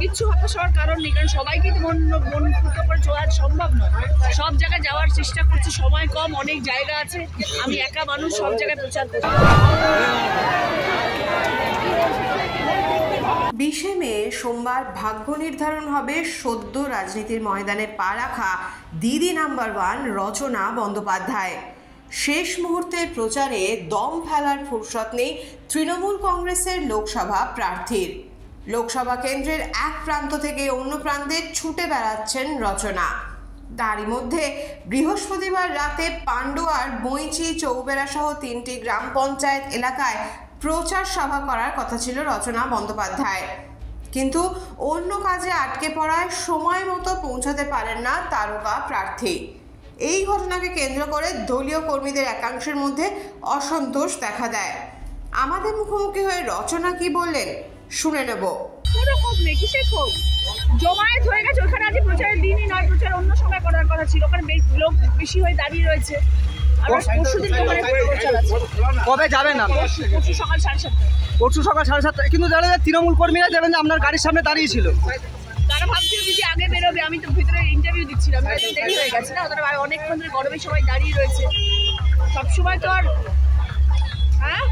কিচ্ছু হতাশ হওয়ার কারণ নেই, কারণ সবাইকে মন পুত করে চলা সম্ভব নয়। সব জায়গায় যাওয়ার চেষ্টা করছি, সময় কম, অনেক জায়গা আছে, আমি একা মানুষ, সব জায়গায় প্রচার করছি। 20শে মে সোমবার ভাগ্য নির্ধারণ হবে সদ্য রাজনীতির ময়দানে পা রাখা দিদি নাম্বার 1 রচনা বন্দ্যোপাধ্যায়। শেষ মুহূর্তের প্রচারে দম ফেলার ফুরসত নেই তৃণমূল কংগ্রেসের লোকসভা প্রার্থীর। লোকসভা কেন্দ্রের এক প্রান্ত থেকে অন্য প্রান্তে ছুটে বেড়াচ্ছেন রচনা। তারই মধ্যে বৃহস্পতিবার রাতে পান্ডুয়ার বইচি চৌবেড়া সহ 3টি গ্রাম পঞ্চায়েত এলাকায় প্রচার সভা করার কথা ছিল রচনা বন্দ্যোপাধ্যায়, কিন্তু অন্য কাজে আটকে পড়ায় সময় মতো পৌঁছাতে পারেন না তারকা প্রার্থী। এই ঘটনাকে কেন্দ্র করে দলীয় কর্মীদের একাংশের মধ্যে অসন্তোষ দেখা দেয়। আমাদের মুখোমুখি হয়ে রচনা কি বললেন শুনে নেব। কোনো ক্ষোভ নেই, কিসের ক্ষোভ? জমায়েত হয়ে গেছে ওখানে, আজ প্রচারের দিনই নয়, প্রচার অন্য সময় করার কথা ছিল, ওখানে লোক বেশি হয়ে দাঁড়িয়ে রয়েছে। কবে যাবেন না? পরশু সকাল 7:30। পরশু সকাল 7:30, কিন্তু জানা যায় তৃণমূল কর্মীরা যাবেন, আপনার গাড়ির সামনে দাঁড়িয়ে ছিল। তারা ভাবছিল দিদি আগে বেরোবে, আমি তো ভিতরে ইন্টারভিউ দিচ্ছিলাম, দেরি হয়ে গেছে না, ওরা অনেকক্ষণ ধরে গরমে সবাই দাঁড়িয়ে রয়েছে। সবসময় তো আর হ্যাঁ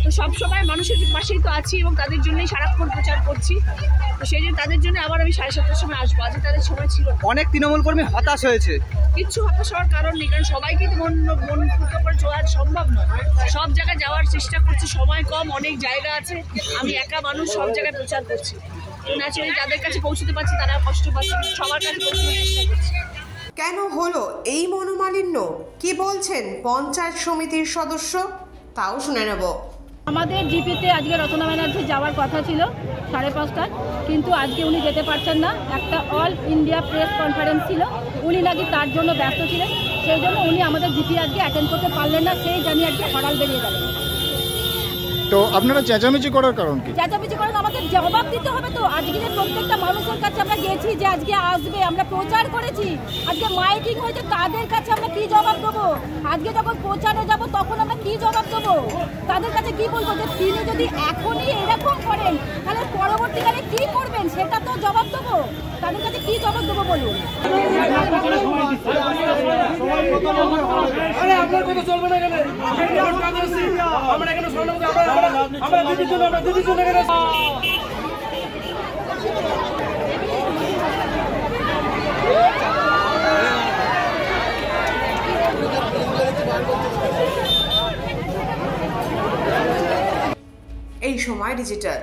তো সবসময় মানুষের পাশেই তো আছি এবং তাদের জন্যই সারাক্ষণ প্রচার করছি, তো সেই জন্য তাদের জন্য আবার আমি 7:30-র সময় আসবো। আজ তাদের সময় ছিল। অনেক তৃণমূল কর্মী হতাশ হয়েছে। কিচ্ছু হতাশ হওয়ার কারণ নেই, কারণ সবাইকে মন পুত করে চলা সম্ভব নয়। সব জায়গায় যাওয়ার চেষ্টা করছি, সময় কম, অনেক জায়গা আছে, আমি একা মানুষ, সব জায়গায় প্রচার করছি। তো ন্যাচারালি যাদের কাছে পৌঁছতে পারছি তারা কষ্ট পাচ্ছে, সবার কাছে পৌঁছানোর চেষ্টা করছি। কেন হলো এই মনোমালিন্য, কি বলছেন পঞ্চায়েত সমিতির সদস্য, তাও শুনে নেব। আমাদের জিপিতে আজকে রচনা ব্যানার্জি যাওয়ার কথা ছিল 5:30টায়, কিন্তু আজকে উনি যেতে পারছেন না। একটা অল ইন্ডিয়া প্রেস কনফারেন্স ছিল, উনি নাকি তার জন্য ব্যস্ত ছিলেন, সেই জন্য উনি আমাদের জিপি আজকে অ্যাটেন্ড করতে পারলেন না, সেই জানিয়ে আজকে হড়াল বেরিয়ে গেলেন। তো আপনারা চেঁচামেচি করার কারণ কি? চেঁচামেচি করেন, আমাদের জবাব দিতে হবে তো। আজকে যে প্রত্যেকটা মানুষের কাছে আমরা গেছি যে আজকে আসবে, আমরা প্রচার করেছি, আজকে মাইকিং হয়েছে, তাদের কাছে আমরা কি জবাব দেবো? আজকে যখন প্রচারে যাব তখন আমরা কি জবাব দেবো? তাদের কাছে কি বলবো যে তিনি যদি এখনই এরকম করেন তাহলে পরবর্তীকালে কি করবেন, সেটা তো জবাব দেবো। তাদের কাছে কি জবাব দেবো বলুন? এই সময় ডিজিটাল।